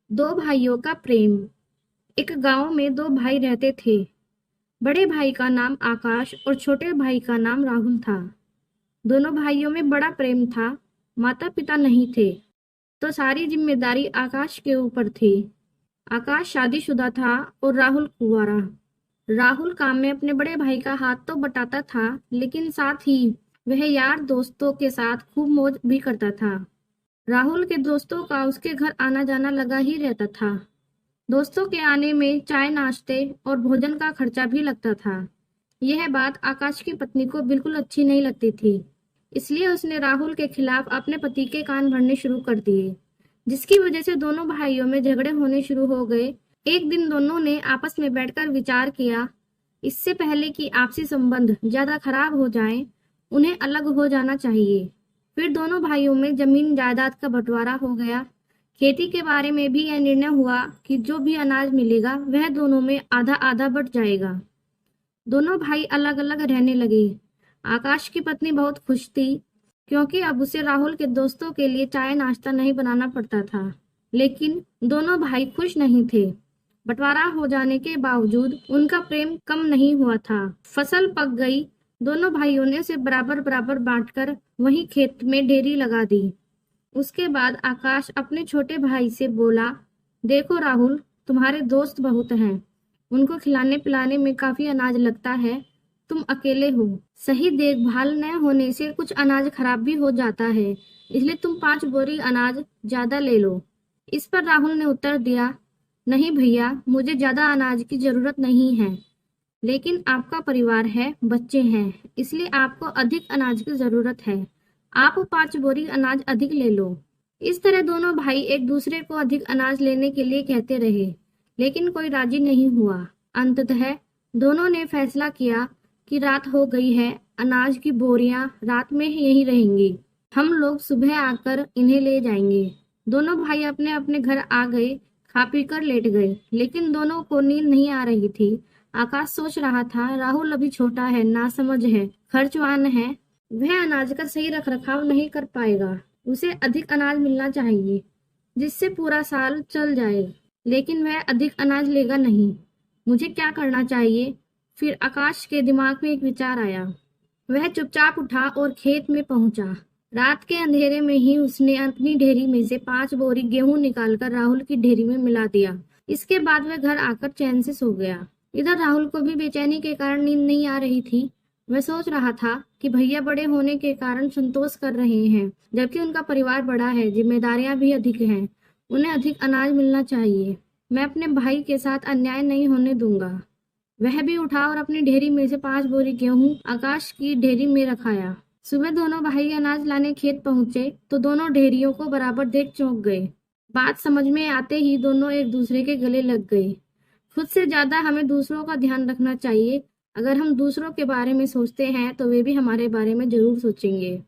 दो भाइयों का प्रेम। एक गांव में दो भाई रहते थे। बड़े भाई का नाम आकाश और छोटे भाई का नाम राहुल था। दोनों भाइयों में बड़ा प्रेम था। माता पिता नहीं थे, तो सारी जिम्मेदारी आकाश के ऊपर थी। आकाश शादीशुदा था और राहुल कुंवारा। राहुल काम में अपने बड़े भाई का हाथ तो बटाता था, लेकिन साथ ही वह यार दोस्तों के साथ खूब मौज भी करता था। राहुल के दोस्तों का उसके घर आना जाना लगा ही रहता था। दोस्तों के आने में चाय नाश्ते और भोजन का खर्चा भी लगता था। यह बात आकाश की पत्नी को बिल्कुल अच्छी नहीं लगती थी। इसलिए उसने राहुल के खिलाफ अपने पति के कान भरने शुरू कर दिए, जिसकी वजह से दोनों भाइयों में झगड़े होने शुरू हो गए। एक दिन दोनों ने आपस में बैठकर विचार किया, इससे पहले कि आपसी संबंध ज्यादा खराब हो जाएं, उन्हें अलग हो जाना चाहिए। फिर दोनों भाइयों में जमीन जायदाद का बंटवारा हो गया। खेती के बारे में भी यह निर्णय हुआ कि जो भी अनाज मिलेगा वह दोनों में आधा आधा बंट जाएगा। दोनों भाई अलग अलग रहने लगे। आकाश की पत्नी बहुत खुश थी, क्योंकि अब उसे राहुल के दोस्तों के लिए चाय नाश्ता नहीं बनाना पड़ता था। लेकिन दोनों भाई खुश नहीं थे। बंटवारा हो जाने के बावजूद उनका प्रेम कम नहीं हुआ था। फसल पक गई। दोनों भाइयों ने उसे बराबर बराबर बांटकर वहीं खेत में ढेरी लगा दी। उसके बाद आकाश अपने छोटे भाई से बोला, देखो राहुल, तुम्हारे दोस्त बहुत हैं। उनको खिलाने पिलाने में काफी अनाज लगता है। तुम अकेले हो। सही देखभाल न होने से कुछ अनाज खराब भी हो जाता है। इसलिए तुम 5 बोरी अनाज ज्यादा ले लो। इस पर राहुल ने उत्तर दिया, नहीं भैया, मुझे ज्यादा अनाज की जरूरत नहीं है। लेकिन आपका परिवार है, बच्चे हैं, इसलिए आपको अधिक अनाज की जरूरत है। आप 5 बोरी अनाज अधिक ले लो। इस तरह दोनों भाई एक दूसरे को अधिक अनाज लेने के लिए कहते रहे, लेकिन कोई राजी नहीं हुआ। अंततः दोनों ने फैसला किया कि रात हो गई है, अनाज की बोरियां रात में ही यहीं रहेंगी। हम लोग सुबह आकर इन्हें ले जाएंगे। दोनों भाई अपने अपने घर आ गए, खा पी कर लेट गए, लेकिन दोनों को नींद नहीं आ रही थी। आकाश सोच रहा था, राहुल अभी छोटा है, नासमझ है, खर्चवान है। वह अनाज का सही रख रखाव नहीं कर पाएगा। उसे अधिक अनाज मिलना चाहिए, जिससे पूरा साल चल जाए। लेकिन वह अधिक अनाज लेगा नहीं। मुझे क्या करना चाहिए? फिर आकाश के दिमाग में एक विचार आया। वह चुपचाप उठा और खेत में पहुंचा। रात के अंधेरे में ही उसने अपनी ढेरी में से 5 बोरी गेहूं निकालकर राहुल की ढेरी में मिला दिया। इसके बाद वह घर आकर चैन से सो गया। इधर राहुल को भी बेचैनी के कारण नींद नहीं आ रही थी। वह सोच रहा था कि भैया बड़े होने के कारण संतोष कर रहे हैं, जबकि उनका परिवार बड़ा है, जिम्मेदारियां भी अधिक हैं। उन्हें अधिक अनाज मिलना चाहिए। मैं अपने भाई के साथ अन्याय नहीं होने दूंगा। वह भी उठा और अपनी ढेरी में से 5 बोरी गेहूं आकाश की ढेरी में रखाया। सुबह दोनों भाई अनाज लाने खेत पहुंचे तो दोनों ढेरियों को बराबर देख चौंक गए। बात समझ में आते ही दोनों एक दूसरे के गले लग गए। खुद से ज्यादा हमें दूसरों का ध्यान रखना चाहिए। अगर हम दूसरों के बारे में सोचते हैं तो वे भी हमारे बारे में जरूर सोचेंगे।